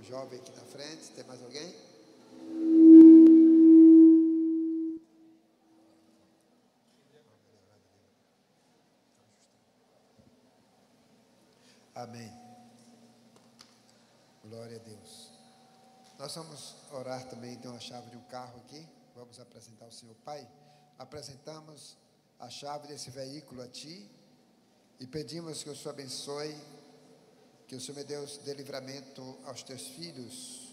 jovem aqui na frente. Tem mais alguém? Amém. Glória a Deus. Nós vamos orar também, tem uma chave de um carro aqui. Vamos apresentar ao Senhor. Pai, apresentamos a chave desse veículo a Ti e pedimos que o Senhor abençoe, que o Senhor me dê livramento aos Teus filhos.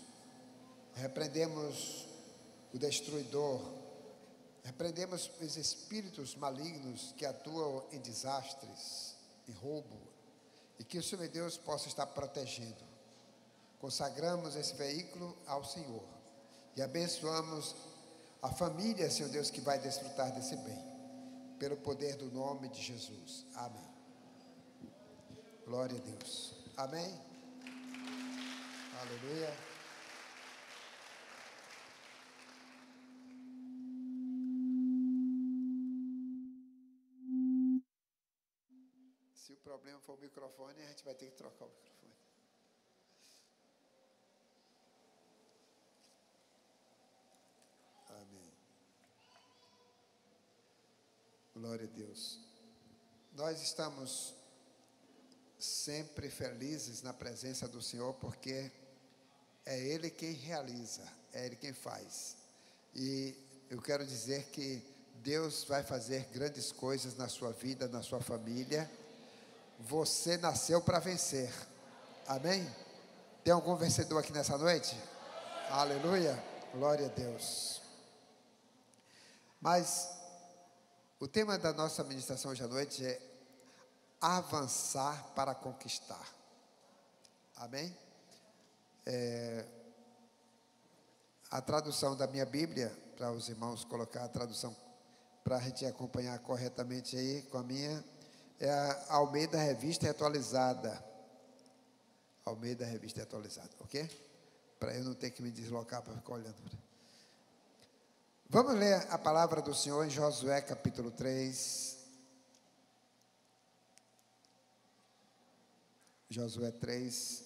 Repreendemos o destruidor, repreendemos os espíritos malignos que atuam em desastres, em roubo, e que o Senhor, meu Deus, possa estar protegendo. Consagramos esse veículo ao Senhor e abençoamos a família, Senhor Deus, que vai desfrutar desse bem, pelo poder do nome de Jesus. Amém. Glória a Deus. Amém. Aleluia. Se o problema for o microfone, a gente vai ter que trocar o microfone. Amém. Glória a Deus. Nós estamos sempre felizes na presença do Senhor, porque é Ele quem realiza, é Ele quem faz. E eu quero dizer que Deus vai fazer grandes coisas na sua vida, na sua família. Você nasceu para vencer. Amém? Tem algum vencedor aqui nessa noite? Aleluia. Glória a Deus. Mas o tema da nossa ministração hoje à noite é avançar para conquistar. Amém? A tradução da minha Bíblia, para os irmãos colocar a tradução para a gente acompanhar corretamente aí com a minha, é a Almeida Revista Atualizada. Almeida Revista Atualizada, ok? Para eu não ter que me deslocar para ficar olhando. Vamos ler a palavra do Senhor em Josué capítulo 3. Josué 3.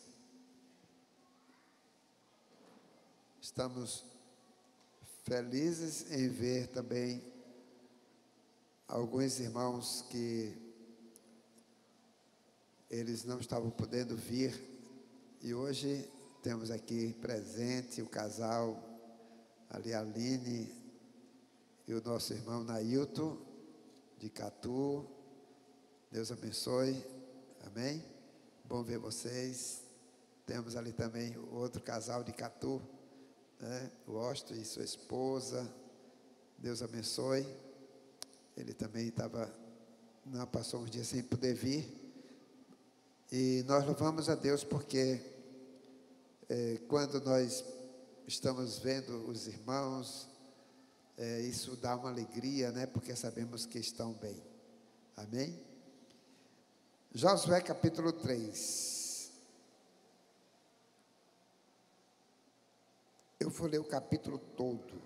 Estamos felizes em ver também alguns irmãos que eles não estavam podendo vir, e hoje temos aqui presente o casal ali, a Aline e o nosso irmão Nailton de Catu. Deus abençoe. Amém? Bom ver vocês. Temos ali também o outro casal de Catu, né? O Osto e sua esposa. Deus abençoe. Ele também passou uns dias sem poder vir. E nós louvamos a Deus porque quando nós estamos vendo os irmãos, isso dá uma alegria, né? Porque sabemos que estão bem. Amém? Josué capítulo 3. Eu vou ler o capítulo todo.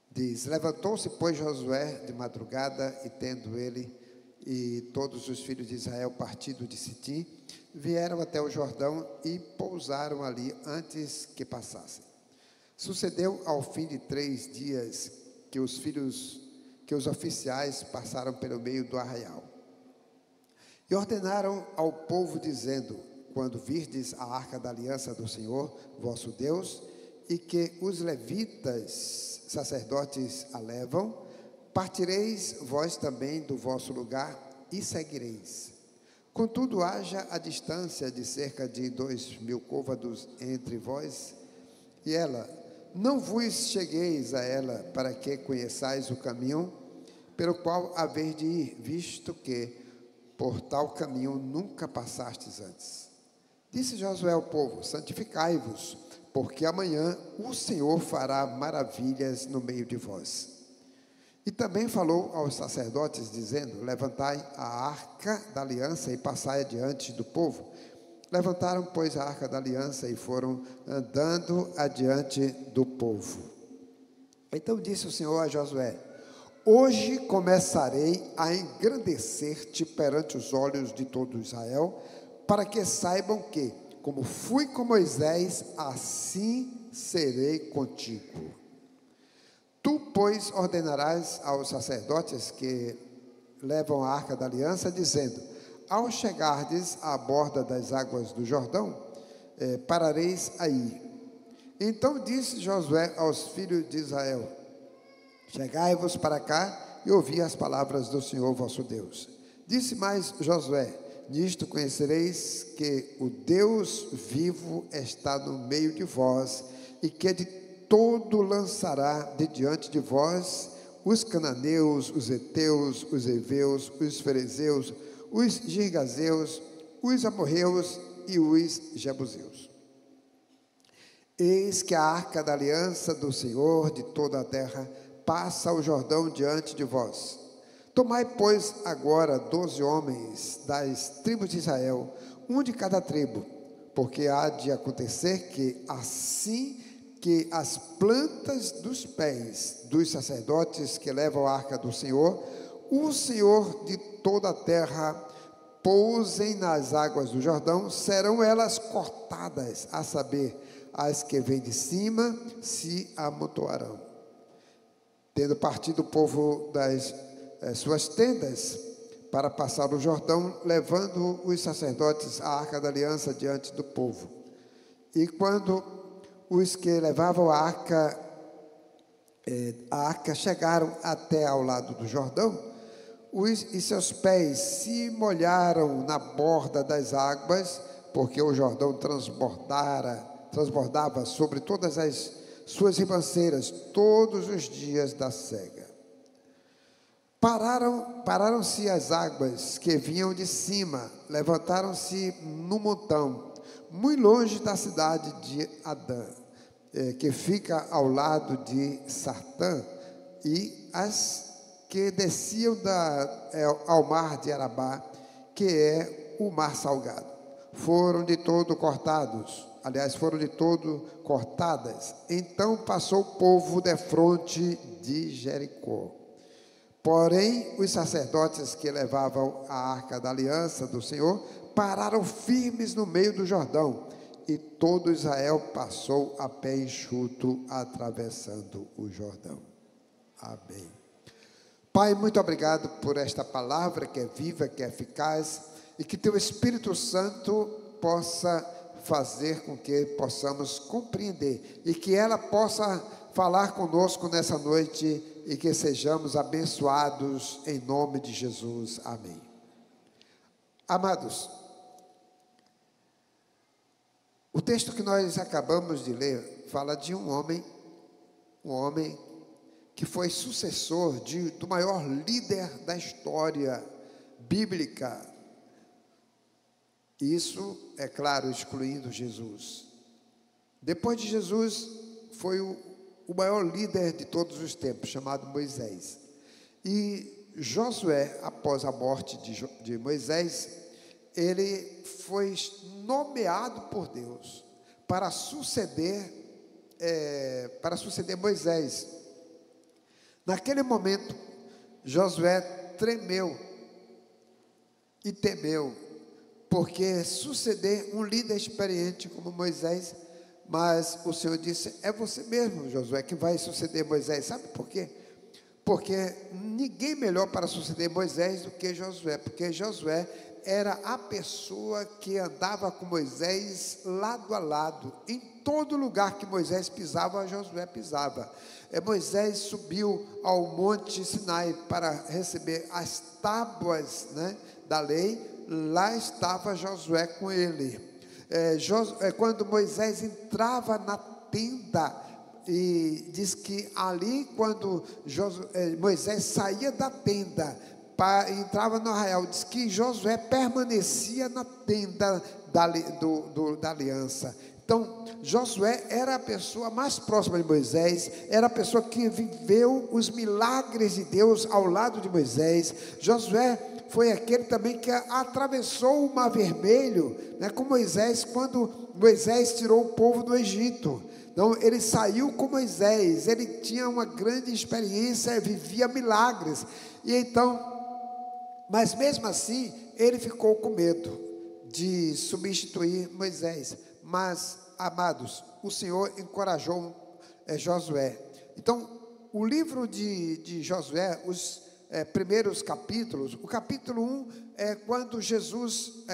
Diz: levantou-se, pois, Josué de madrugada, e tendo ele e todos os filhos de Israel partido de Sitim, vieram até o Jordão e pousaram ali antes que passassem. Sucedeu ao fim de 3 dias que os oficiais passaram pelo meio do arraial. E ordenaram ao povo, dizendo: quando virdes a arca da aliança do Senhor, vosso Deus, e que os levitas, sacerdotes, a levam, partireis vós também do vosso lugar e seguireis. Contudo, haja a distância de cerca de 2.000 côvados entre vós e ela. Não vos chegueis a ela, para que conheçais o caminho pelo qual haveis de ir, visto que por tal caminho nunca passastes antes. Disse Josué ao povo: santificai-vos, porque amanhã o Senhor fará maravilhas no meio de vós. E também falou aos sacerdotes, dizendo: levantai a arca da aliança e passai adiante do povo. Levantaram, pois, a arca da aliança e foram andando adiante do povo. Então disse o Senhor a Josué: hoje começarei a engrandecer-te perante os olhos de todo Israel, para que saibam que como fui com Moisés, assim serei contigo. Tu, pois, ordenarás aos sacerdotes que levam a arca da aliança, dizendo: ao chegardes à borda das águas do Jordão, parareis aí. Então disse Josué aos filhos de Israel: chegai-vos para cá e ouvi as palavras do Senhor vosso Deus. Disse mais Josué: nisto conhecereis que o Deus vivo está no meio de vós, e que de todo lançará de diante de vós os cananeus, os heteus, os heveus, os ferezeus, os girgazeus, os amorreus e os jebuseus. Eis que a arca da aliança do Senhor de toda a terra passa o Jordão diante de vós. Tomai, pois, agora 12 homens das tribos de Israel, um de cada tribo, porque há de acontecer que, assim que as plantas dos pés dos sacerdotes que levam a arca do Senhor, o Senhor de toda a terra, pousem nas águas do Jordão, serão elas cortadas, a saber, as que vêm de cima se amontoarão. Tendo partido o povo das suas tendas para passar o Jordão, levando os sacerdotes a arca da aliança diante do povo. E quando os que levavam a arca chegaram até ao lado do Jordão, e seus pés se molharam na borda das águas, porque o Jordão transbordava sobre todas as suas ribanceiras todos os dias da sega. Pararam-se as águas que vinham de cima, levantaram-se no montão, muito longe da cidade de Adã, que fica ao lado de Sartã, e as que desciam ao mar de Arabá, que é o mar salgado, foram de todo cortadas. Então passou o povo defronte de Jericó. Porém, os sacerdotes que levavam a arca da aliança do Senhor pararam firmes no meio do Jordão, e todo Israel passou a pé enxuto, atravessando o Jordão. Amém. Pai, muito obrigado por esta palavra que é viva, que é eficaz, e que teu Espírito Santo possa fazer com que possamos compreender, e que ela possa falar conosco nessa noite, e que sejamos abençoados em nome de Jesus. Amém. Amados, o texto que nós acabamos de ler fala de um homem que foi sucessor do maior líder da história bíblica. Isso, é claro, excluindo Jesus. Depois de Jesus, foi o maior líder de todos os tempos, chamado Moisés. E Josué, após a morte de Moisés, ele foi nomeado por Deus para suceder Moisés. Naquele momento, Josué tremeu e temeu, porque suceder um líder experiente como Moisés, mas o Senhor disse: é você mesmo, Josué, que vai suceder Moisés. Sabe por quê? Porque ninguém melhor para suceder Moisés do que Josué, porque Josué era a pessoa que andava com Moisés lado a lado. Em todo lugar que Moisés pisava, Josué pisava. Moisés subiu ao Monte Sinai para receber as tábuas, da lei. Lá estava Josué com ele. Quando Moisés entrava na tenda, e diz que ali, quando Moisés saía da tenda, entrava no arraial, diz que Josué permanecia na tenda da aliança. Então, Josué era a pessoa mais próxima de Moisés, era a pessoa que viveu os milagres de Deus ao lado de Moisés. Josué foi aquele também que atravessou o Mar Vermelho, com Moisés, quando Moisés tirou o povo do Egito. Então, ele saiu com Moisés, ele tinha uma grande experiência, vivia milagres. E então, mas mesmo assim, ele ficou com medo de substituir Moisés. Mas, amados, o Senhor encorajou Josué. Então, o livro de Josué, os primeiros capítulos, o capítulo 1 é quando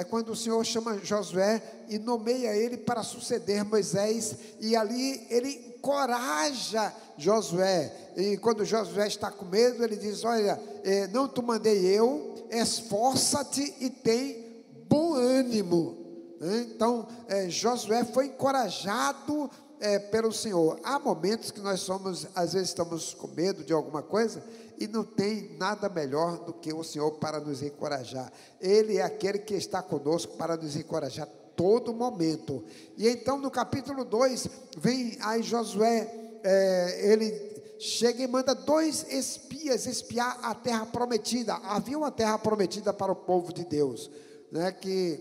quando o Senhor chama Josué e nomeia ele para suceder Moisés, e ali ele encoraja Josué, e quando Josué está com medo, ele diz: olha, não te mandei eu, esforça-te e tem bom ânimo. Então, Josué foi encorajado pelo Senhor. Há momentos que nós às vezes estamos com medo de alguma coisa, e não tem nada melhor do que o Senhor para nos encorajar. Ele é aquele que está conosco para nos encorajar todo momento. E então no capítulo 2, vem aí Josué, ele chega e manda 2 espias espiar a terra prometida. Havia uma terra prometida para o povo de Deus, né, que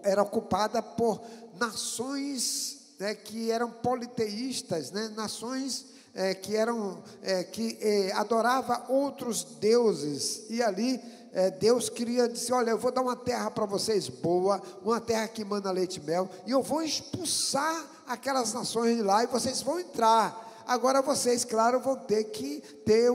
era ocupada por nações, né, que eram politeístas, né, nações que adorava outros deuses, e ali Deus queria dizer: olha, eu vou dar uma terra para vocês boa, uma terra que emana leite e mel, e eu vou expulsar aquelas nações de lá, e vocês vão entrar. Agora vocês, claro, vão ter que ter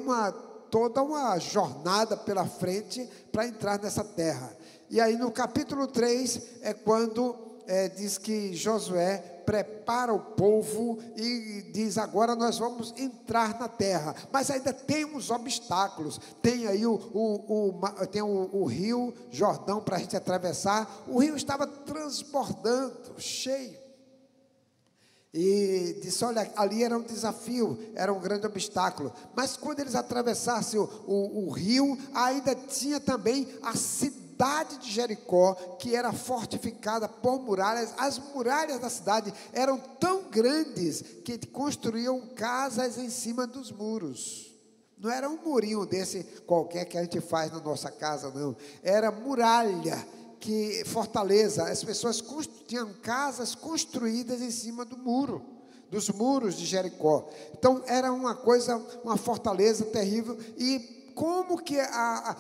toda uma jornada pela frente para entrar nessa terra. E aí no capítulo 3 é quando diz que Josué prepara o povo e diz: agora nós vamos entrar na terra, mas ainda tem uns obstáculos. Tem aí o rio Jordão para a gente atravessar. O rio estava transbordando, cheio, e disse: olha, ali era um desafio, era um grande obstáculo. Mas quando eles atravessassem o rio, ainda tinha também a cidade de Jericó, que era fortificada por muralhas. As muralhas da cidade eram tão grandes que construíam casas em cima dos muros. Não era um murinho desse qualquer que a gente faz na nossa casa, não. Era muralha, fortaleza. As pessoas tinham casas construídas em cima dos muros de Jericó. Então era uma fortaleza terrível. E como que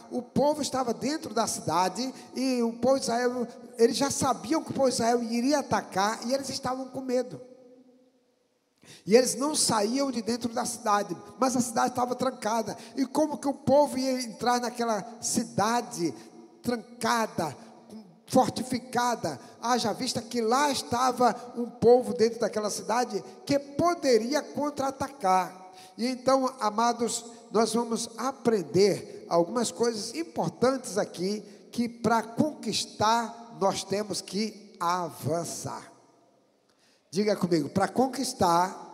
o povo estava dentro da cidade, e o povo de Israel, eles já sabiam que o povo de Israel iria atacar, e eles estavam com medo, e eles não saíam de dentro da cidade, mas a cidade estava trancada. E como que o povo ia entrar naquela cidade trancada, fortificada, haja vista que lá estava um povo dentro daquela cidade que poderia contra-atacar? E então, amados, nós vamos aprender algumas coisas importantes aqui, que para conquistar nós temos que avançar. Diga comigo: para conquistar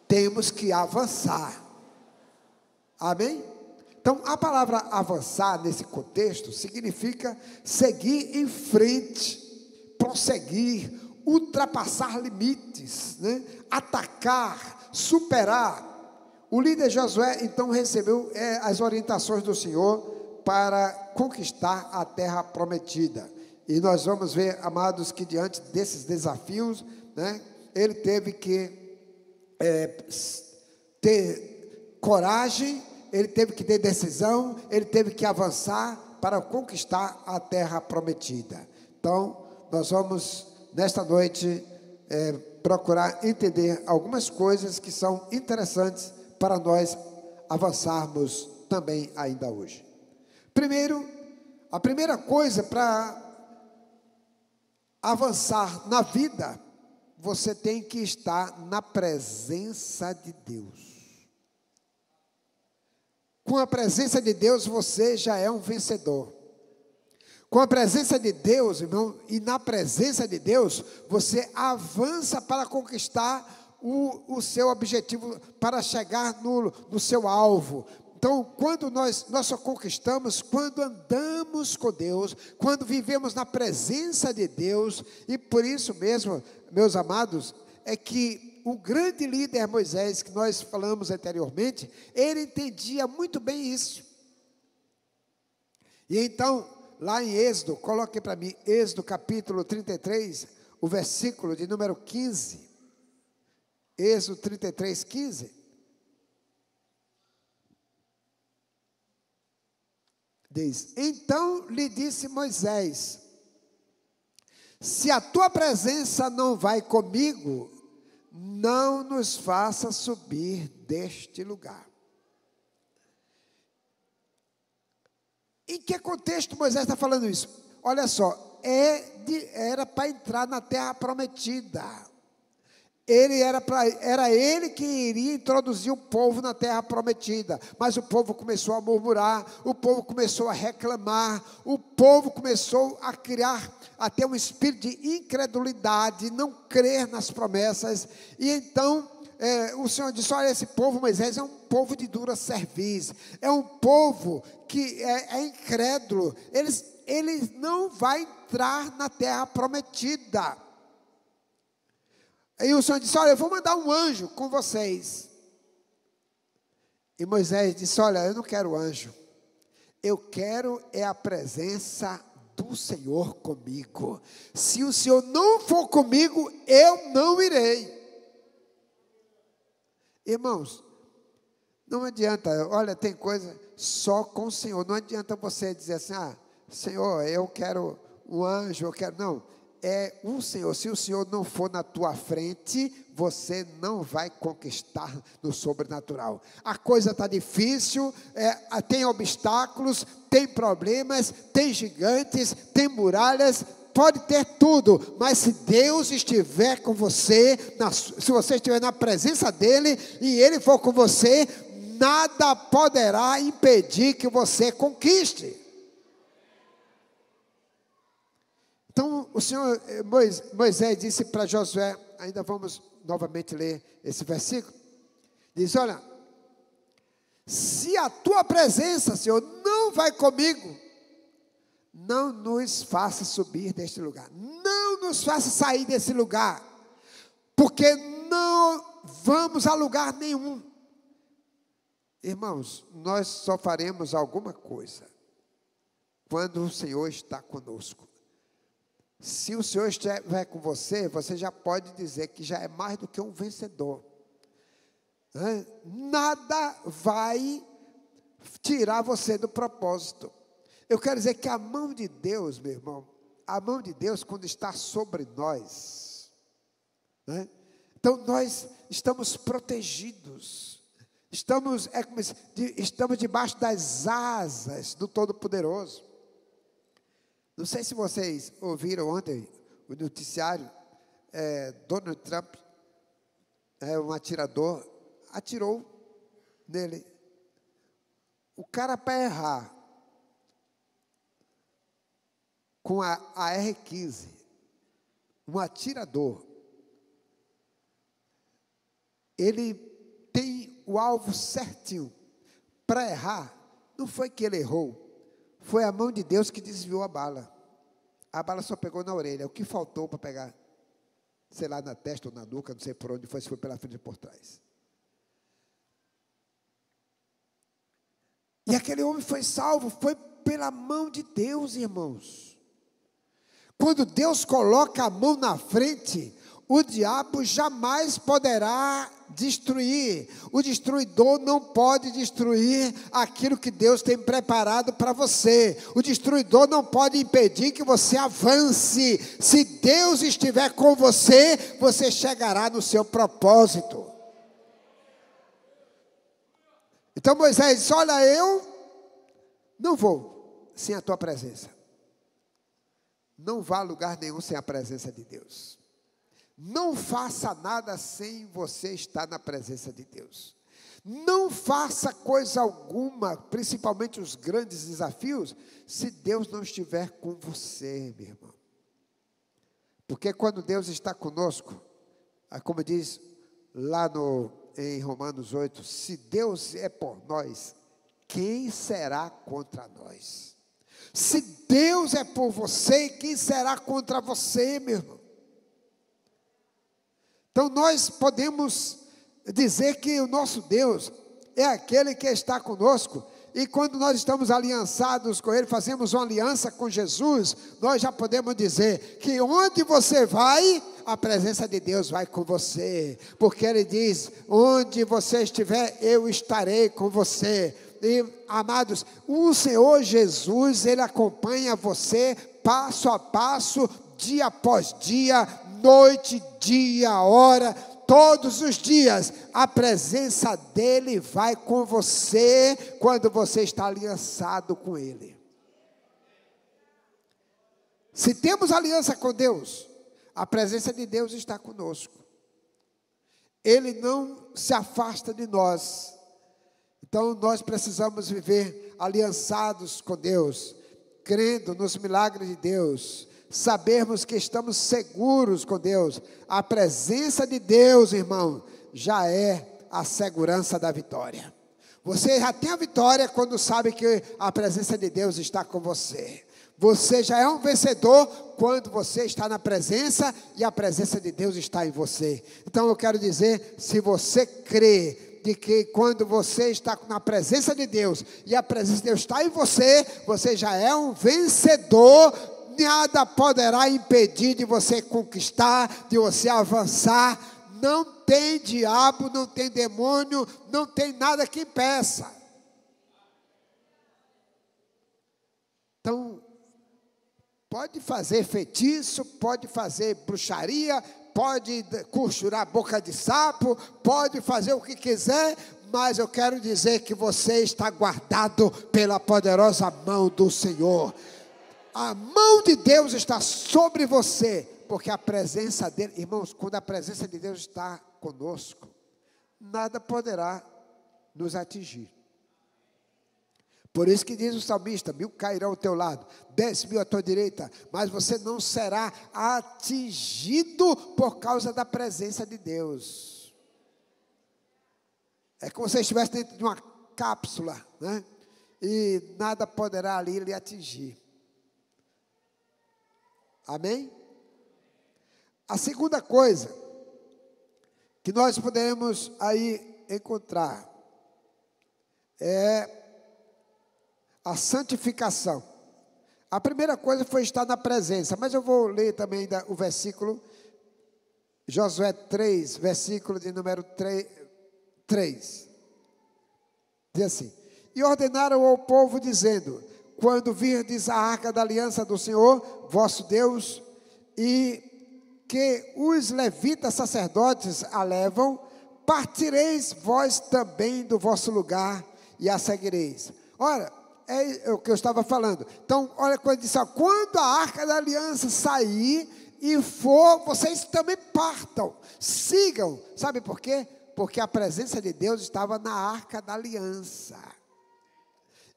temos que avançar. Amém? Então, a palavra avançar nesse contexto significa seguir em frente, prosseguir, ultrapassar limites, né? Atacar, superar. O líder Josué então recebeu as orientações do Senhor para conquistar a terra prometida. E nós vamos ver, amados, que diante desses desafios, né, ele teve que ter coragem, ele teve que ter decisão, ele teve que avançar para conquistar a terra prometida. Então, nós vamos, nesta noite, procurar entender algumas coisas que são interessantes para nós avançarmos também ainda hoje. Primeiro, a primeira coisa para avançar na vida, você tem que estar na presença de Deus. Com a presença de Deus você já é um vencedor. Com a presença de Deus, irmão, e na presença de Deus, você avança para conquistar o seu objetivo, para chegar no seu alvo. Então, quando nós só conquistamos quando andamos com Deus, quando vivemos na presença de Deus. E por isso mesmo, meus amados, é que o grande líder Moisés, que nós falamos anteriormente, ele entendia muito bem isso. E então, lá em Êxodo, coloque para mim, Êxodo capítulo 33, o versículo de número 15. Êxodo 33, 15. Diz: então lhe disse Moisés: se a tua presença não vai comigo, não nos faça subir deste lugar. Em que contexto Moisés está falando isso? Olha só, era para entrar na terra prometida. Era ele que iria introduzir o povo na terra prometida, mas o povo começou a murmurar, o povo começou a reclamar, o povo começou a ter um espírito de incredulidade, não crer nas promessas, e então o Senhor disse: olha, esse povo, Moisés, é um povo de dura cerviz, é um povo que é incrédulo, eles não vão entrar na terra prometida. Aí o Senhor disse: olha, eu vou mandar um anjo com vocês. E Moisés disse: olha, eu não quero anjo, eu quero a presença do Senhor comigo. Se o Senhor não for comigo, eu não irei. Irmãos, não adianta, olha, tem coisa só com o Senhor. Não adianta você dizer assim: Senhor, eu quero um anjo, eu quero. Não. É o Senhor. Se o Senhor não for na tua frente, você não vai conquistar no sobrenatural. A coisa está difícil, tem obstáculos, tem problemas, tem gigantes, tem muralhas, pode ter tudo, mas se Deus estiver com você, se você estiver na presença dEle, e Ele for com você, nada poderá impedir que você conquiste. Então, o Senhor, Moisés disse para Josué, ainda vamos novamente ler esse versículo, diz: olha, se a tua presença, Senhor, não vai comigo, não nos faça subir deste lugar, não nos faça sair desse lugar, porque não vamos a lugar nenhum. Irmãos, nós só faremos alguma coisa quando o Senhor está conosco. Se o Senhor estiver com você, você já pode dizer que já é mais do que um vencedor. Nada vai tirar você do propósito. Eu quero dizer que a mão de Deus, meu irmão, a mão de Deus quando está sobre nós, então nós estamos protegidos, estamos debaixo das asas do Todo-Poderoso. Não sei se vocês ouviram ontem o noticiário, Donald Trump, um atirador, atirou nele. O cara, para errar, com a AR-15, um atirador, ele tem o alvo certinho. Para errar, não foi que ele errou, foi a mão de Deus que desviou a bala. A bala só pegou na orelha. O que faltou para pegar, sei lá, na testa ou na nuca, não sei por onde foi, se foi pela frente ou por trás. E aquele homem foi salvo, foi pela mão de Deus, irmãos. Quando Deus coloca a mão na frente, o diabo jamais poderá destruir. O destruidor não pode destruir aquilo que Deus tem preparado para você. O destruidor não pode impedir que você avance. Se Deus estiver com você, você chegará no seu propósito. Então Moisés disse: olha, eu não vou sem a tua presença. Não vá a lugar nenhum sem a presença de Deus. Não faça nada sem você estar na presença de Deus. Não faça coisa alguma, principalmente os grandes desafios, se Deus não estiver com você, meu irmão. Porque quando Deus está conosco, como diz lá em Romanos 8, se Deus é por nós, quem será contra nós? Se Deus é por você, quem será contra você, meu irmão? Então nós podemos dizer que o nosso Deus é aquele que está conosco, e quando nós estamos aliançados com Ele, fazemos uma aliança com Jesus, nós já podemos dizer que onde você vai, a presença de Deus vai com você, porque Ele diz: onde você estiver, eu estarei com você. E, amados, o Senhor Jesus, Ele acompanha você passo a passo, dia após dia, noite, dia, hora, todos os dias, a presença dele vai com você, quando você está aliançado com ele. Se temos aliança com Deus, a presença de Deus está conosco. Ele não se afasta de nós. Então nós precisamos viver aliançados com Deus, crendo nos milagres de Deus, sabermos que estamos seguros com Deus. A presença de Deus, irmão, já é a segurança da vitória. Você já tem a vitória quando sabe que a presença de Deus está com você. Você já é um vencedor quando você está na presença e a presença de Deus está em você. Então eu quero dizer, se você crê de que quando você está na presença de Deus e a presença de Deus está em você, você já é um vencedor. Nada poderá impedir de você conquistar, de você avançar. Não tem diabo, não tem demônio, não tem nada que impeça. Então, pode fazer feitiço, pode fazer bruxaria, pode costurar a boca de sapo, pode fazer o que quiser, mas eu quero dizer que você está guardado pela poderosa mão do Senhor. A mão de Deus está sobre você, porque a presença dele, irmãos, quando a presença de Deus está conosco, nada poderá nos atingir. Por isso que diz o salmista: 1000 cairão ao teu lado, 10.000 à tua direita, mas você não será atingido por causa da presença de Deus. É como se você estivesse dentro de uma cápsula, né? E nada poderá ali lhe atingir. Amém? A segunda coisa que nós podemos aí encontrar é a santificação. A primeira coisa foi estar na presença, mas eu vou ler também o versículo, Josué 3, versículo de número 3. Diz assim: e ordenaram ao povo, dizendo: quando virdes a arca da aliança do Senhor, vosso Deus, e que os levitas sacerdotes a levam, partireis vós também do vosso lugar e a seguireis. Ora, é o que eu estava falando. Então, olha quando disse: ó, quando a arca da aliança sair e for, vocês também partam, sigam. Sabe por quê? Porque a presença de Deus estava na arca da aliança.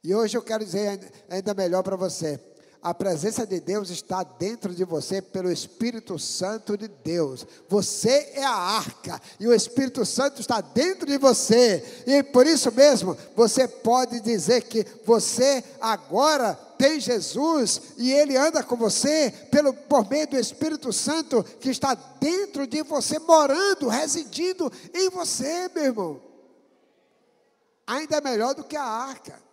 E hoje eu quero dizer ainda melhor para você: a presença de Deus está dentro de você pelo Espírito Santo de Deus. Você é a arca e o Espírito Santo está dentro de você. E por isso mesmo, você pode dizer que você agora tem Jesus e Ele anda com você por meio do Espírito Santo que está dentro de você, morando, residindo em você, meu irmão. Ainda é melhor do que a arca.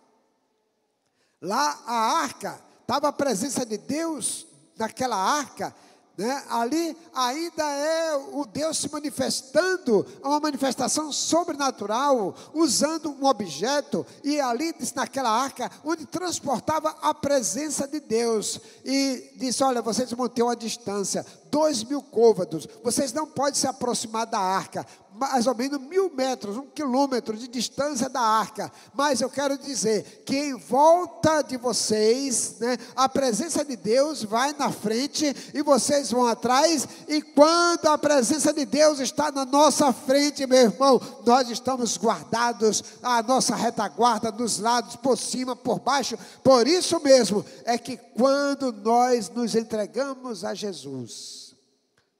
Lá a arca, estava a presença de Deus naquela arca, né? Ali ainda é o Deus se manifestando, uma manifestação sobrenatural, usando um objeto, e ali naquela arca, onde transportava a presença de Deus, e disse: olha, vocês vão ter uma distância, 2.000 côvados, vocês não podem se aproximar da arca, mais ou menos 1.000 metros, 1 quilômetro de distância da arca, mas eu quero dizer que em volta de vocês, né, a presença de Deus vai na frente e vocês vão atrás, e quando a presença de Deus está na nossa frente, meu irmão, nós estamos guardados, a nossa retaguarda dos lados, por cima, por baixo. Por isso mesmo é que quando nós nos entregamos a Jesus,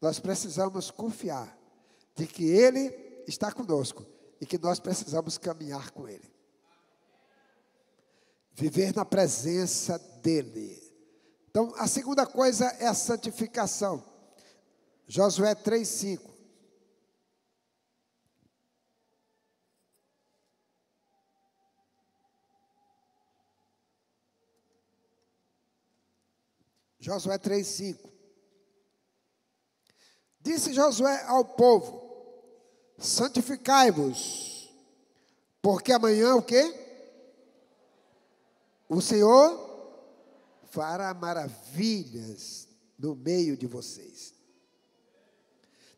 nós precisamos confiar de que Ele está conosco e que nós precisamos caminhar com Ele. Viver na presença dEle. Então, a segunda coisa é a santificação. Josué 3:5. Josué 3:5. Disse Josué ao povo: santificai-vos, porque amanhã o quê? O Senhor fará maravilhas no meio de vocês.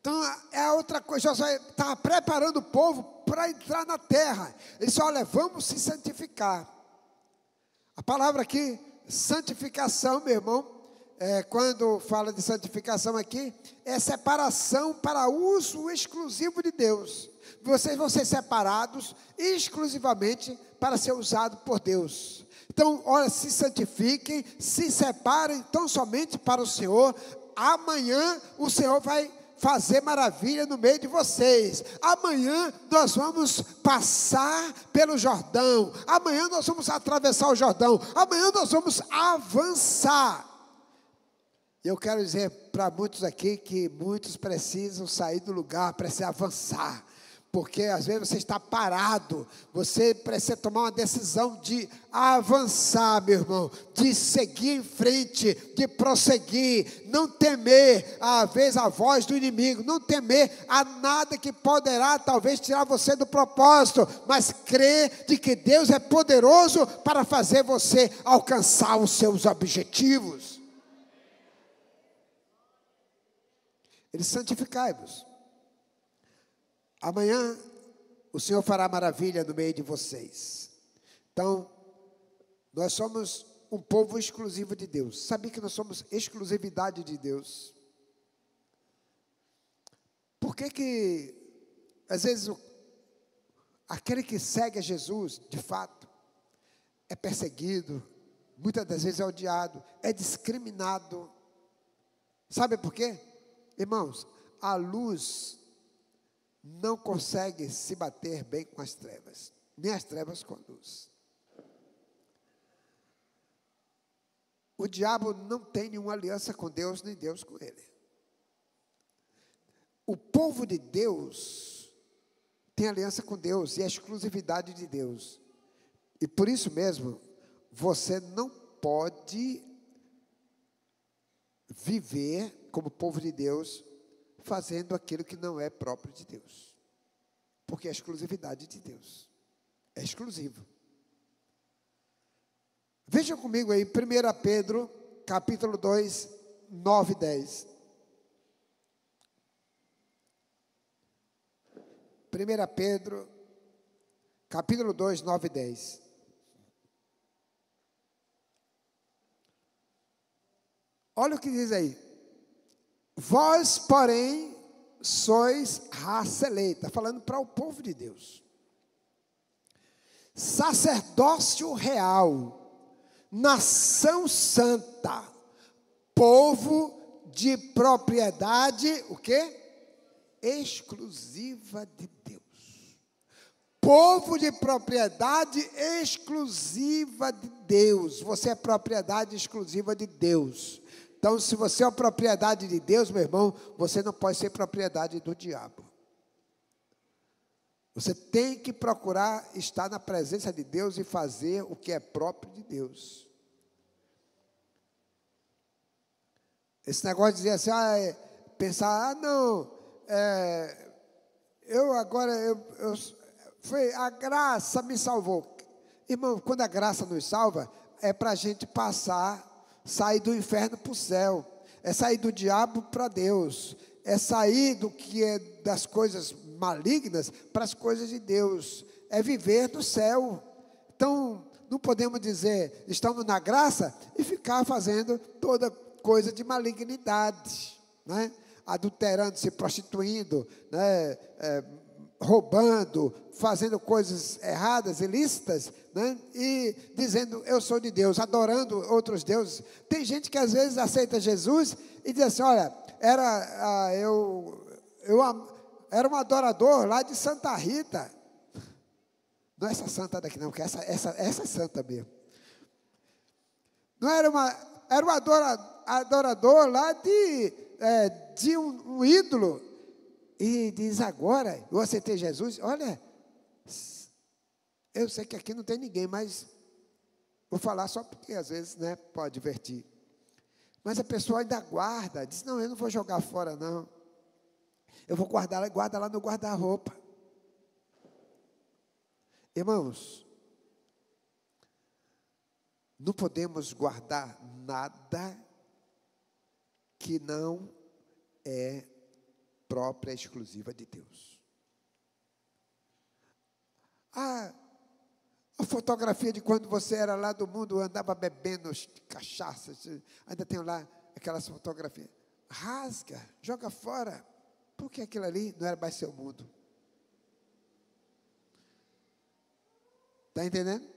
Então, é a outra coisa, Josué estava preparando o povo para entrar na terra. Ele disse, olha, vamos se santificar. A palavra aqui, santificação, meu irmão, quando fala de santificação aqui, é separação para uso exclusivo de Deus. Vocês vão ser separados exclusivamente para ser usados por Deus. Então, olha, se santifiquem, se separem tão somente para o Senhor. Amanhã o Senhor vai fazer maravilha no meio de vocês. Amanhã nós vamos passar pelo Jordão. Amanhã nós vamos atravessar o Jordão. Amanhã nós vamos avançar. Eu quero dizer para muitos aqui que muitos precisam sair do lugar, precisam avançar. Porque às vezes você está parado, você precisa tomar uma decisão de avançar, meu irmão, de seguir em frente, de prosseguir, não temer às vezes a voz do inimigo, não temer a nada que poderá talvez tirar você do propósito, mas crer de que Deus é poderoso para fazer você alcançar os seus objetivos. Ele santificai-vos. Amanhã o Senhor fará maravilha no meio de vocês. Então, nós somos um povo exclusivo de Deus. Sabia que nós somos exclusividade de Deus? Por que às vezes, aquele que segue a Jesus, de fato, é perseguido, muitas das vezes é odiado, é discriminado? Sabe por quê? Irmãos, a luz não consegue se bater bem com as trevas, nem as trevas com a luz. O diabo não tem nenhuma aliança com Deus, nem Deus com ele. O povo de Deus tem aliança com Deus e é exclusividade de Deus. E por isso mesmo, você não pode viver como povo de Deus fazendo aquilo que não é próprio de Deus, porque é exclusividade de Deus, é exclusivo. Veja comigo aí, 1 Pedro, capítulo 2, 9 e 10. 1 Pedro, capítulo 2, 9 e 10. Olha o que diz aí. Vós, porém, sois raça eleita, falando para o povo de Deus, sacerdócio real, nação santa, povo de propriedade, o quê? Exclusiva de Deus. Povo de propriedade exclusiva de Deus. Você é propriedade exclusiva de Deus. Então, se você é propriedade de Deus, meu irmão, você não pode ser propriedade do diabo. Você tem que procurar estar na presença de Deus e fazer o que é próprio de Deus. Esse negócio de dizer assim, pensar, não, foi a graça me salvou. Irmão, quando a graça nos salva, é para a gente sair do inferno para o céu, é sair do diabo para Deus, é sair do que é das coisas malignas para as coisas de Deus, é viver do céu. Então, não podemos dizer, estamos na graça e ficar fazendo toda coisa de malignidade, né? Adulterando, se prostituindo, né? Roubando, fazendo coisas erradas, ilícitas, né? E dizendo, eu sou de Deus, adorando outros deuses. Tem gente que às vezes aceita Jesus e diz assim, olha, era um adorador lá de Santa Rita. Não é essa santa daqui não, que essa é santa mesmo. Não era um adorador lá de um ídolo. E diz agora, eu aceitei Jesus, olha, eu sei que aqui não tem ninguém, mas vou falar só porque às vezes, né, pode divertir. Mas a pessoa ainda guarda, diz, não, eu não vou jogar fora não. Eu vou guarda lá no guarda-roupa. Irmãos, não podemos guardar nada que não é própria, exclusiva de Deus. A fotografia de quando você era lá do mundo, andava bebendo cachaça, ainda tem lá aquelas fotografias. Rasga, joga fora, porque aquilo ali não era mais seu mundo. Está entendendo?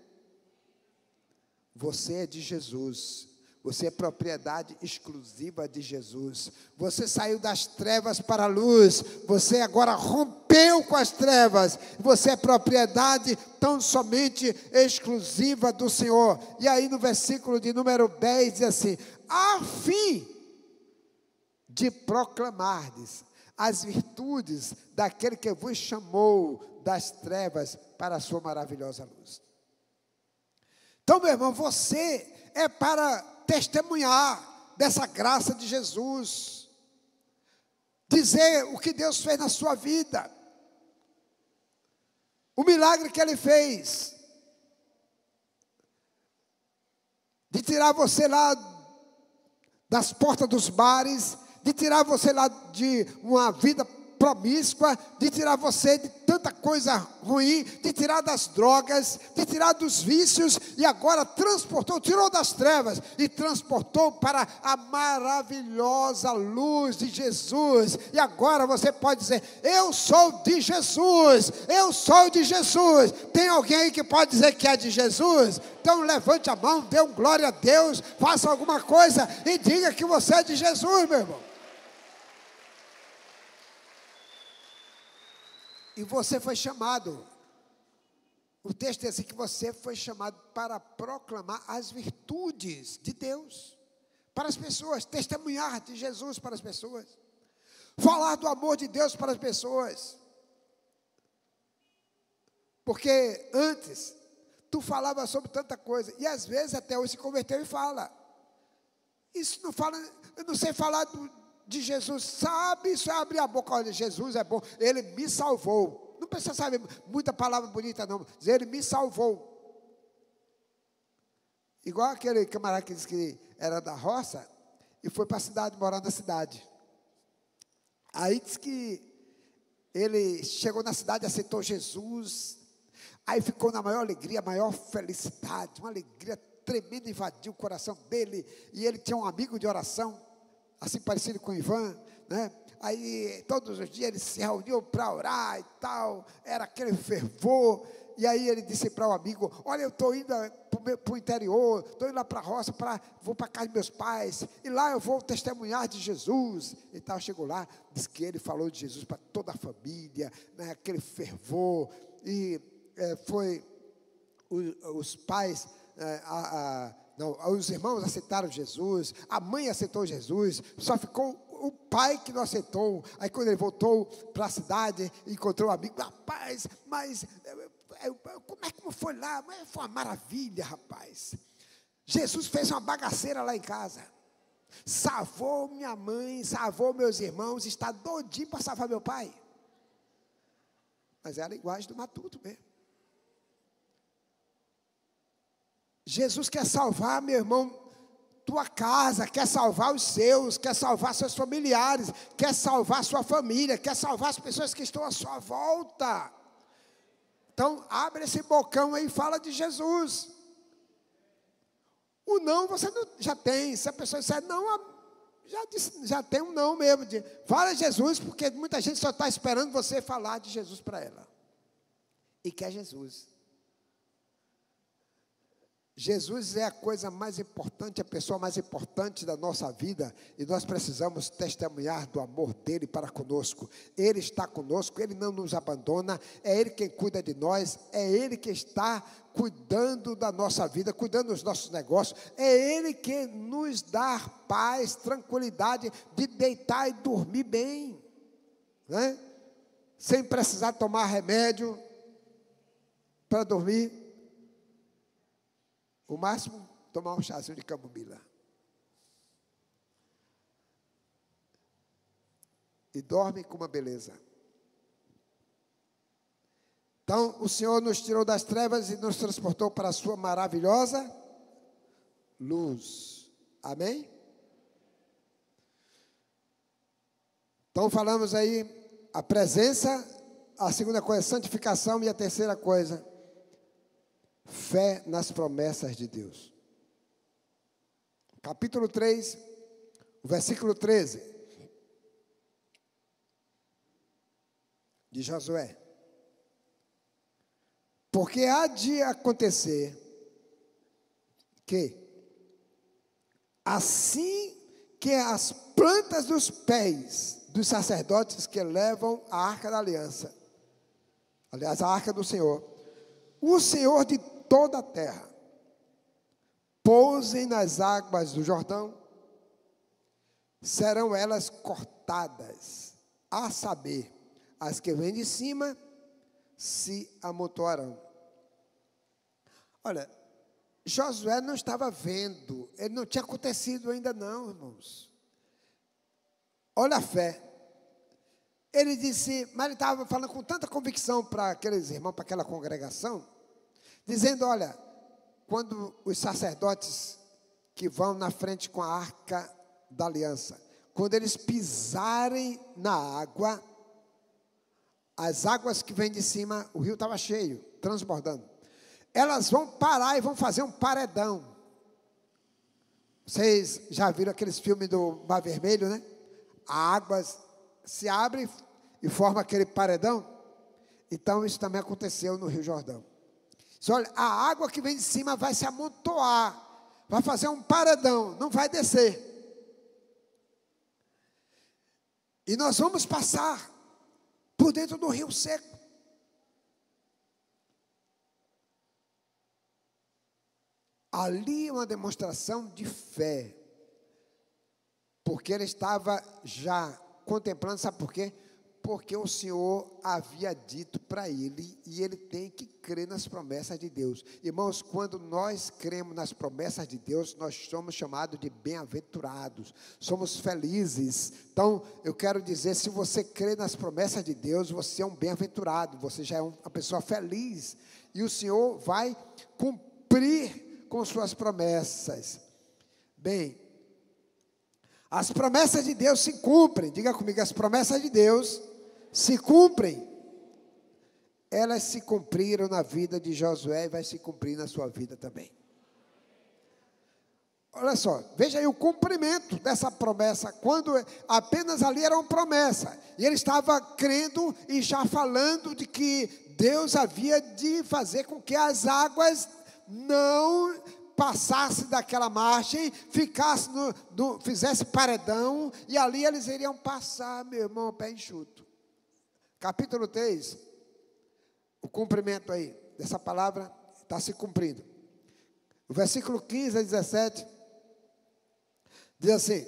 Você é de Jesus. Você é propriedade exclusiva de Jesus. Você saiu das trevas para a luz. Você agora rompeu com as trevas. Você é propriedade tão somente exclusiva do Senhor. E aí no versículo de número 10 diz assim: a fim de proclamardes as virtudes daquele que vos chamou das trevas para a sua maravilhosa luz. Então, meu irmão, você é para testemunhar dessa graça de Jesus, dizer o que Deus fez na sua vida, o milagre que Ele fez, de tirar você lá das portas dos bares, de tirar você lá de uma vida promíscua, de tirar você de tanta coisa ruim, de tirar das drogas, de tirar dos vícios, e agora tirou das trevas e transportou para a maravilhosa luz de Jesus. E agora você pode dizer: eu sou de Jesus, eu sou de Jesus. Tem alguém aí que pode dizer que é de Jesus? Então levante a mão, dê um glória a Deus, faça alguma coisa e diga que você é de Jesus, meu irmão. E você foi chamado, o texto diz assim, que você foi chamado para proclamar as virtudes de Deus para as pessoas, testemunhar de Jesus para as pessoas, falar do amor de Deus para as pessoas. Porque antes, tu falava sobre tanta coisa, e às vezes até hoje se converteu e fala. Isso não fala, eu não sei falar de Jesus, sabe, só abrir a boca, olha, Jesus é bom, Ele me salvou. Não precisa saber muita palavra bonita não, dizer Ele me salvou. Igual aquele camarada que disse que era da roça e foi para a cidade, morar na cidade. Aí disse que ele chegou na cidade, aceitou Jesus, aí ficou na maior alegria, maior felicidade, uma alegria tremenda invadiu o coração dele, e ele tinha um amigo de oração, assim parecido com o Ivan, né? Aí todos os dias eles se reuniam para orar e tal, era aquele fervor. E aí ele disse para o amigo: olha, eu estou indo para o interior, estou indo lá para a roça, vou para a casa de meus pais, e lá eu vou testemunhar de Jesus. E tal, chegou lá, disse que ele falou de Jesus para toda a família, né, aquele fervor, e foi os pais, não, os irmãos aceitaram Jesus, a mãe aceitou Jesus, só ficou o pai que não aceitou. Aí quando ele voltou para a cidade, encontrou um amigo: rapaz, mas como foi lá? Mas foi uma maravilha, rapaz. Jesus fez uma bagaceira lá em casa, salvou minha mãe, salvou meus irmãos, está doidinho para salvar meu pai. Mas é a linguagem do matuto mesmo. Jesus quer salvar, meu irmão, tua casa, quer salvar os seus, quer salvar seus familiares, quer salvar sua família, quer salvar as pessoas que estão à sua volta. Então, abre esse bocão aí e fala de Jesus. O não você não, já tem. Se a pessoa disser não, já tem um não mesmo. Fala Jesus, porque muita gente só está esperando você falar de Jesus para ela. E quer Jesus. Jesus é a coisa mais importante, a pessoa mais importante da nossa vida, e nós precisamos testemunhar do amor dele para conosco. Ele está conosco, ele não nos abandona, é ele quem cuida de nós, é ele que está cuidando da nossa vida, cuidando dos nossos negócios, é ele que nos dá paz, tranquilidade de deitar e dormir bem, né? Sem precisar tomar remédio para dormir. O máximo, tomar um chazinho de camomila. E dorme com uma beleza. Então, o Senhor nos tirou das trevas e nos transportou para a sua maravilhosa luz. Amém? Então falamos aí a presença, a segunda coisa, santificação, e a terceira coisa, fé nas promessas de Deus. Capítulo 3, versículo 13, de Josué. Porque há de acontecer que, assim que as plantas dos pés dos sacerdotes que levam a arca da aliança, aliás, a arca do Senhor, o Senhor de toda a terra, pousem nas águas do Jordão, serão elas cortadas, a saber, as que vêm de cima se amontoarão. Olha, Josué não estava vendo, ele não tinha acontecido ainda não, irmãos. Olha a fé. Ele disse, mas ele estava falando com tanta convicção para aqueles irmãos, para aquela congregação, dizendo, olha, quando os sacerdotes que vão na frente com a arca da aliança, quando eles pisarem na água, as águas que vêm de cima, o rio estava cheio, transbordando, elas vão parar e vão fazer um paredão. Vocês já viram aqueles filmes do Mar Vermelho, né? A água se abre e forma aquele paredão. Então isso também aconteceu no Rio Jordão. Olha, a água que vem de cima vai se amontoar, vai fazer um paredão, não vai descer. E nós vamos passar por dentro do rio seco. Ali uma demonstração de fé, porque ele estava já contemplando, sabe por quê? Porque o Senhor havia dito para ele, e ele tem que crer nas promessas de Deus. Irmãos, quando nós cremos nas promessas de Deus, nós somos chamados de bem-aventurados, somos felizes. Então, eu quero dizer, se você crê nas promessas de Deus, você é um bem-aventurado, você já é uma pessoa feliz, e o Senhor vai cumprir com suas promessas. Bem, as promessas de Deus se cumprem. Diga comigo, as promessas de Deus se cumprem. Elas se cumpriram na vida de Josué e vai se cumprir na sua vida também. Olha só, veja aí o cumprimento dessa promessa, quando apenas ali era uma promessa, e ele estava crendo e já falando de que Deus havia de fazer com que as águas não passasse daquela margem, ficasse fizesse paredão, e ali eles iriam passar, meu irmão, pé enxuto. Capítulo 3, o cumprimento aí dessa palavra está se cumprindo. O versículo 15 a 17 diz assim: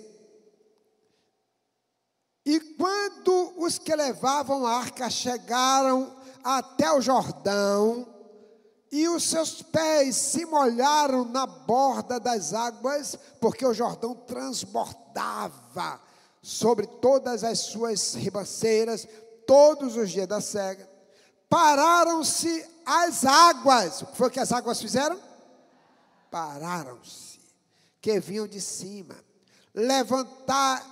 e quando os que levavam a arca chegaram até o Jordão, e os seus pés se molharam na borda das águas, porque o Jordão transbordava sobre todas as suas ribanceiras, todos os dias da cega, pararam-se as águas. O que foi que as águas fizeram? Pararam-se, que vinham de cima,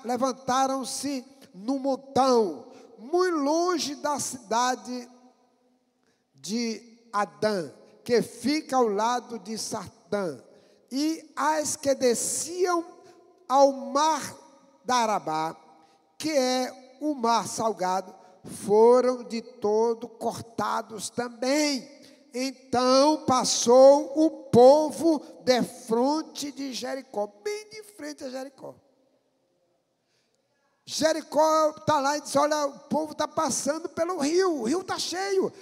levantaram-se no montão, muito longe da cidade de Adã, que fica ao lado de Sartã, e as que desciam ao mar da Arabá, que é o mar salgado, foram de todo cortados também. Então passou o povo defronte de Jericó, bem de frente a Jericó. Jericó está lá e diz, olha, o povo está passando pelo rio, o rio está cheio.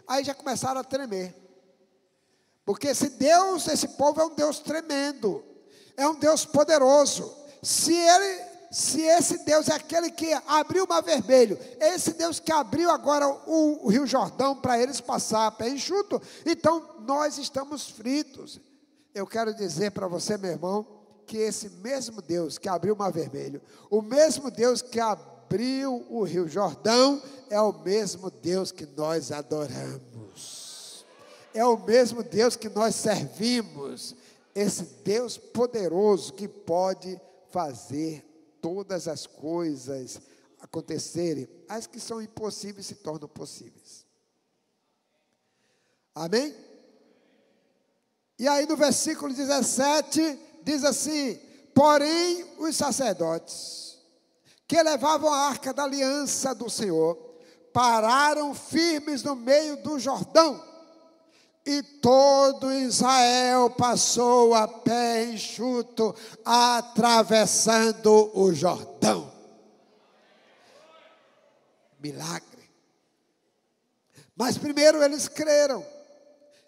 Aí já começaram a tremer. Porque esse povo é um Deus tremendo, é um Deus poderoso. Se esse Deus é aquele que abriu o Mar Vermelho, esse Deus que abriu agora o Rio Jordão para eles passar a pé enxuto, então nós estamos fritos. Eu quero dizer para você, meu irmão, que esse mesmo Deus que abriu o Mar Vermelho, o mesmo Deus que abriu o Rio Jordão, é o mesmo Deus que nós adoramos. É o mesmo Deus que nós servimos, esse Deus poderoso que pode fazer todas as coisas acontecerem, as que são impossíveis se tornam possíveis. Amém? E aí no versículo 17, diz assim: porém os sacerdotes que levavam a arca da aliança do Senhor pararam firmes no meio do Jordão, e todo Israel passou a pé enxuto, atravessando o Jordão. Milagre. Mas primeiro eles creram,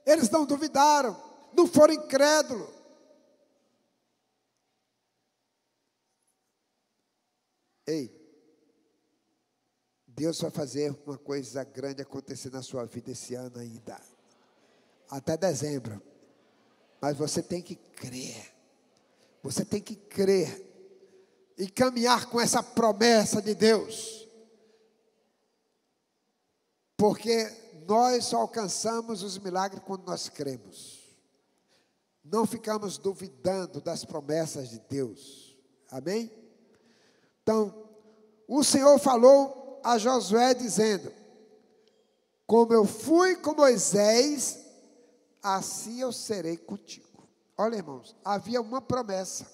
eles não duvidaram, não foram incrédulos. Ei, Deus vai fazer uma coisa grande acontecer na sua vida esse ano ainda, até dezembro. Mas você tem que crer, você tem que crer e caminhar com essa promessa de Deus, porque nós só alcançamos os milagres quando nós cremos. Não ficamos duvidando das promessas de Deus. Amém? Então, o Senhor falou a Josué dizendo: como eu fui com Moisés, assim eu serei contigo. Olha, irmãos, havia uma promessa,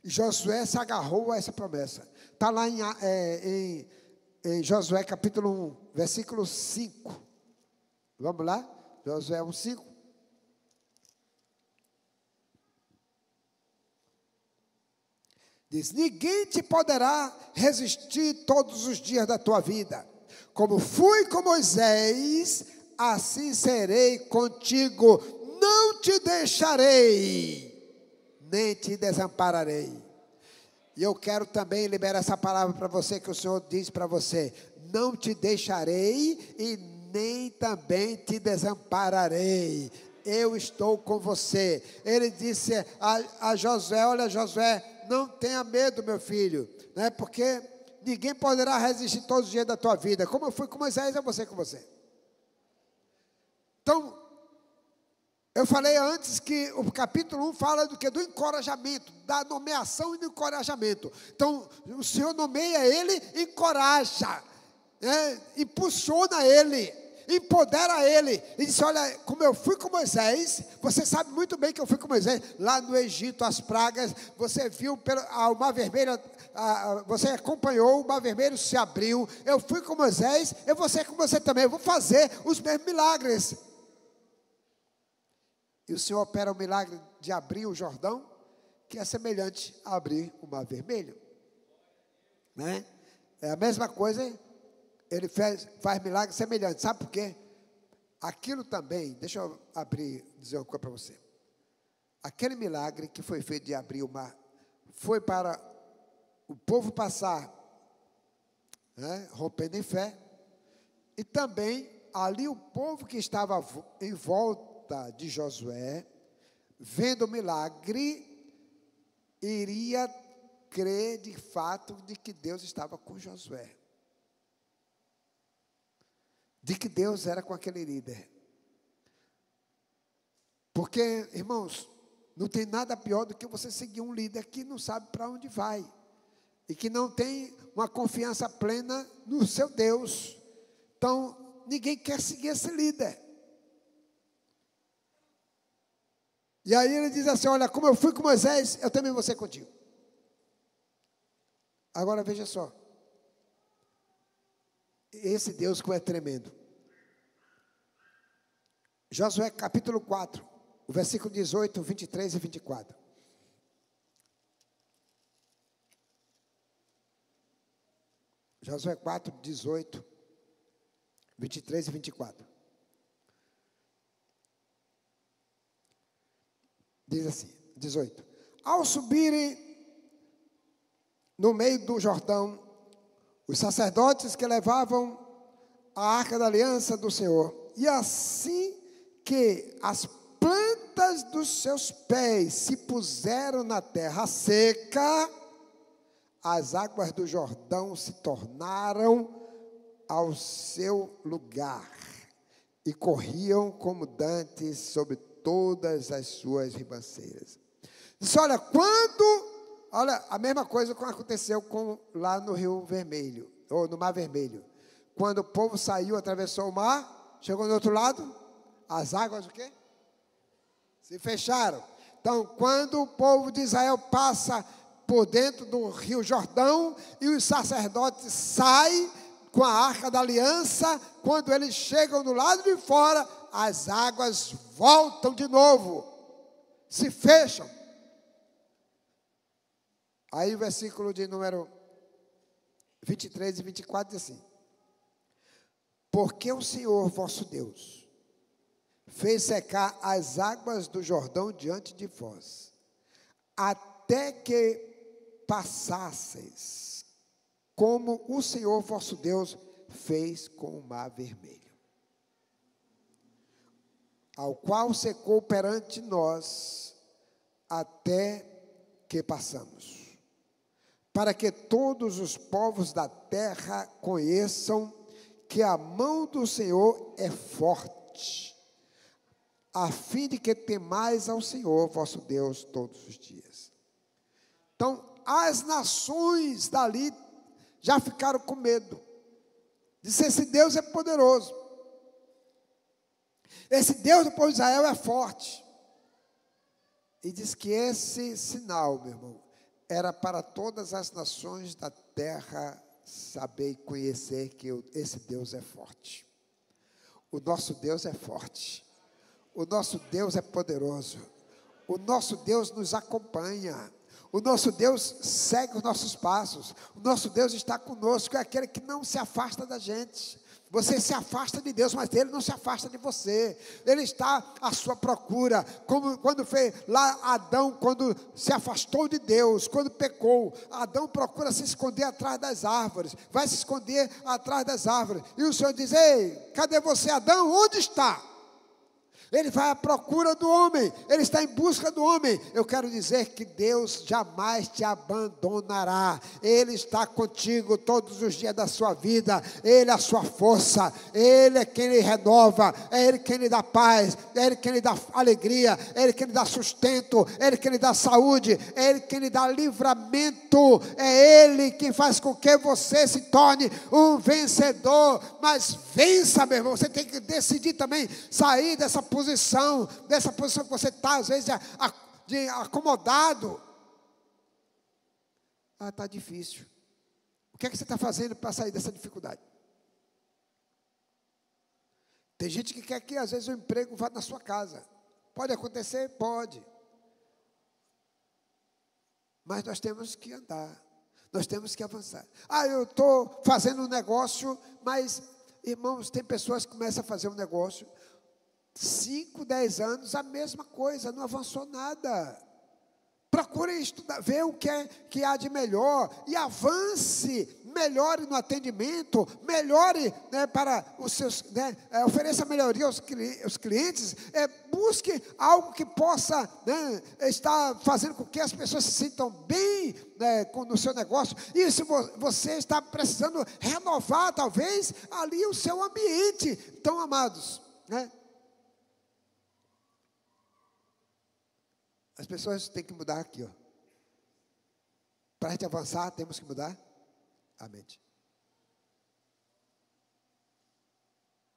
e Josué se agarrou a essa promessa. Está lá em Josué capítulo 1, versículo 5. Vamos lá? Josué 1, 5. Diz: ninguém te poderá resistir todos os dias da tua vida. Como fui com Moisés, assim serei contigo. Não te deixarei, nem te desampararei. E eu quero também liberar essa palavra para você, que o Senhor diz para você: não te deixarei e nem também te desampararei. Eu estou com você. Ele disse a Josué: olha, Josué, não tenha medo, meu filho, né? Porque ninguém poderá resistir todos os dias da tua vida. Como eu fui com Moisés, eu vou ser com você. Então, eu falei antes que o capítulo 1 fala do que? Do encorajamento, da nomeação e do encorajamento. Então, o Senhor nomeia ele, encoraja, né? Impulsiona ele, empodera ele, e disse: olha, como eu fui com Moisés, você sabe muito bem que eu fui com Moisés, lá no Egito, as pragas, você viu o Mar Vermelho, você acompanhou, o Mar Vermelho se abriu, eu fui com Moisés, eu vou ser com você também, eu vou fazer os mesmos milagres. E o Senhor opera o milagre de abrir o Jordão, que é semelhante a abrir o Mar Vermelho, né? É a mesma coisa. Ele faz milagres semelhantes. Sabe por quê? Aquilo também, deixa eu dizer uma coisa para você. Aquele milagre que foi feito de abrir o mar, foi para o povo passar, né, rompendo em fé. E também, ali o povo que estava em volta de Josué, vendo o milagre, iria crer de fato de que Deus estava com Josué, de que Deus era com aquele líder. Porque, irmãos, não tem nada pior do que você seguir um líder que não sabe para onde vai, e que não tem uma confiança plena no seu Deus. Então, ninguém quer seguir esse líder. E aí ele diz assim: olha, como eu fui com Moisés, eu também vou ser contigo. Agora veja só, esse Deus que é tremendo. Josué capítulo 4, o versículo 18, 23 e 24. Josué 4, 18, 23 e 24. Diz assim, 18. Ao subirem no meio do Jordão, os sacerdotes que levavam a arca da aliança do Senhor, e assim que as plantas dos seus pés se puseram na terra seca, as águas do Jordão se tornaram ao seu lugar e corriam como dantes sobre todas as suas ribanceiras. Diz: olha, a mesma coisa que aconteceu lá no Rio Vermelho, ou no Mar Vermelho. Quando o povo saiu, atravessou o mar, chegou do outro lado, as águas o quê? Se fecharam. Então, quando o povo de Israel passa por dentro do rio Jordão e os sacerdotes saem com a arca da aliança, quando eles chegam do lado de fora, as águas voltam de novo, se fecham. Aí o versículo de número 23 e 24 diz assim: porque o Senhor vosso Deus fez secar as águas do Jordão diante de vós, até que passasseis, como o Senhor vosso Deus fez com o Mar Vermelho, ao qual secou perante nós, até que passamos, para que todos os povos da terra conheçam que a mão do Senhor é forte, a fim de que temais ao Senhor vosso Deus todos os dias. Então, as nações dali já ficaram com medo. Disse: esse Deus é poderoso. Esse Deus do povo de Israel é forte. E diz que esse sinal, meu irmão, era para todas as nações da terra saber e conhecer que esse Deus é forte. O nosso Deus é forte. O nosso Deus é poderoso. O nosso Deus nos acompanha. O nosso Deus segue os nossos passos. O nosso Deus está conosco. É aquele que não se afasta da gente. Você se afasta de Deus, mas Ele não se afasta de você. Ele está à sua procura. Como quando fez lá Adão, quando se afastou de Deus, quando pecou, Adão procura se esconder atrás das árvores. Vai se esconder atrás das árvores. E o Senhor diz: ei, cadê você, Adão? Onde está? Ele vai à procura do homem, ele está em busca do homem. Eu quero dizer que Deus jamais te abandonará. Ele está contigo todos os dias da sua vida. Ele é a sua força, Ele é quem lhe renova, é Ele quem lhe dá paz, é Ele quem lhe dá alegria, é Ele quem lhe dá sustento, é Ele quem lhe dá saúde, é Ele quem lhe dá livramento, é Ele quem faz com que você se torne um vencedor. Mas vença, meu irmão. Você tem que decidir também sair dessa posição que você está, às vezes, de acomodado. Está difícil. O que é que você está fazendo para sair dessa dificuldade? Tem gente que quer que, às vezes, o emprego vá na sua casa. Pode acontecer? Pode. Mas nós temos que andar. Nós temos que avançar. Eu estou fazendo um negócio, mas, irmãos, tem pessoas que começam a fazer um negócio, 5, 10 anos, a mesma coisa, não avançou nada. Procure estudar, ver o que há de melhor e avance, melhore no atendimento, melhore, né, para os seus, né, ofereça melhoria aos clientes, busque algo que possa, né, estar fazendo com que as pessoas se sintam bem, né, no seu negócio. E se você está precisando renovar, talvez, ali o seu ambiente. Então, amados, né, as pessoas têm que mudar aqui, ó. Para a gente avançar, temos que mudar a mente.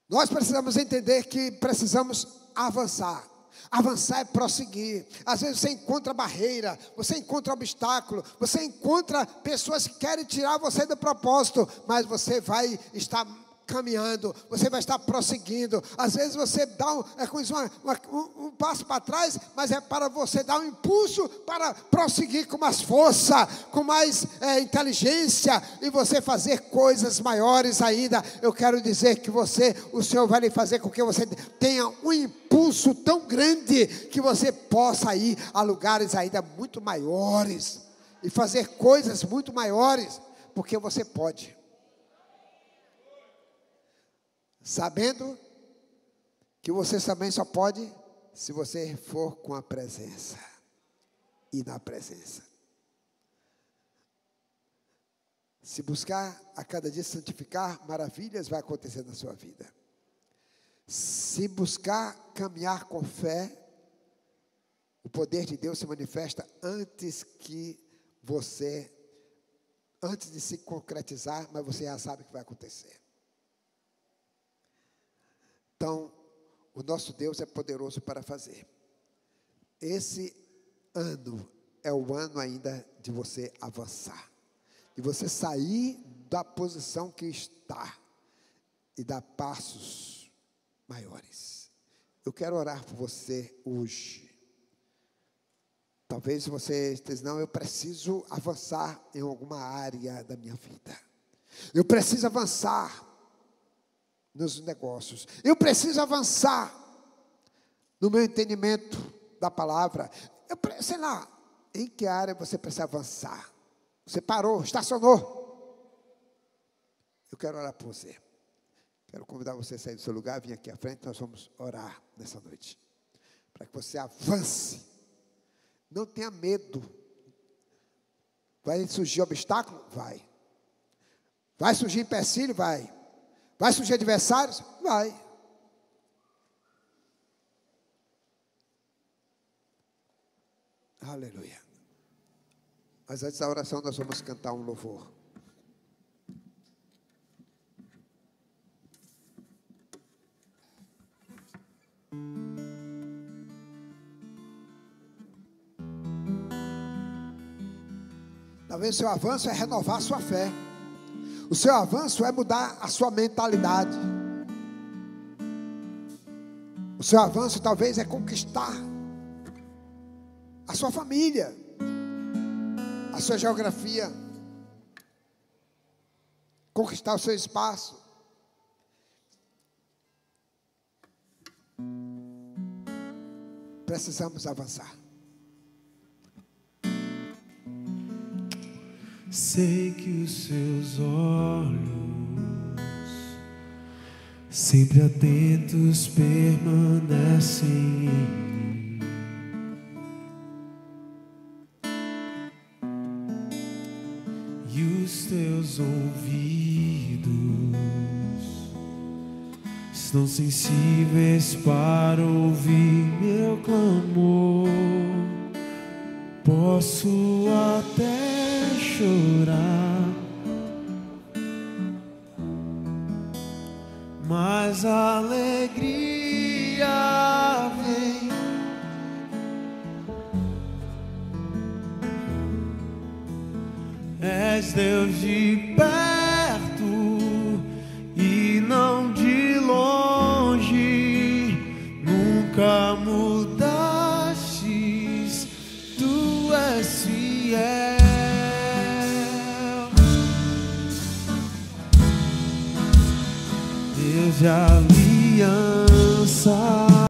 Nós precisamos entender que precisamos avançar. Avançar é prosseguir. Às vezes você encontra barreira, você encontra obstáculo, você encontra pessoas que querem tirar você do propósito, mas você vai estar caminhando, você vai estar prosseguindo. Às vezes você dá um passo para trás, mas é para você dar um impulso para prosseguir com mais força, com mais inteligência, e você fazer coisas maiores ainda. Eu quero dizer que o Senhor vai lhe fazer com que você tenha um impulso tão grande, que você possa ir a lugares ainda muito maiores, e fazer coisas muito maiores, porque você pode. Sabendo que você também só pode se você for com a presença e na presença. Se buscar a cada dia santificar, maravilhas vai acontecer na sua vida. Se buscar caminhar com fé, o poder de Deus se manifesta antes que você antes de se concretizar, mas você já sabe o que vai acontecer. Então, o nosso Deus é poderoso para fazer. Esse ano é o ano ainda de você avançar, de você sair da posição que está e dar passos maiores. Eu quero orar por você hoje. Talvez você esteja, não, eu preciso avançar em alguma área da minha vida. Eu preciso avançar nos negócios. Eu preciso avançar no meu entendimento da palavra. Sei lá, em que área você precisa avançar? Você parou, estacionou. Eu quero orar por você. Quero convidar você a sair do seu lugar, vir aqui à frente, nós vamos orar nessa noite. Para que você avance. Não tenha medo. Vai surgir obstáculo? Vai. Vai surgir empecilho? Vai. Vai surgir adversários? Vai. Aleluia. Mas antes da oração nós vamos cantar um louvor. Talvez o seu avanço é renovar a sua fé. O seu avanço é mudar a sua mentalidade. O seu avanço talvez é conquistar a sua família, a sua geografia, conquistar o seu espaço. Precisamos avançar. Sei que os seus olhos, sempre atentos, permanecem em mim. E os teus ouvidos estão sensíveis para ouvir meu clamor. Posso até chorar, mas a alegria vem. És Deus de perto e não de longe, nunca mudastes, tu és fiel. Deus de aliança,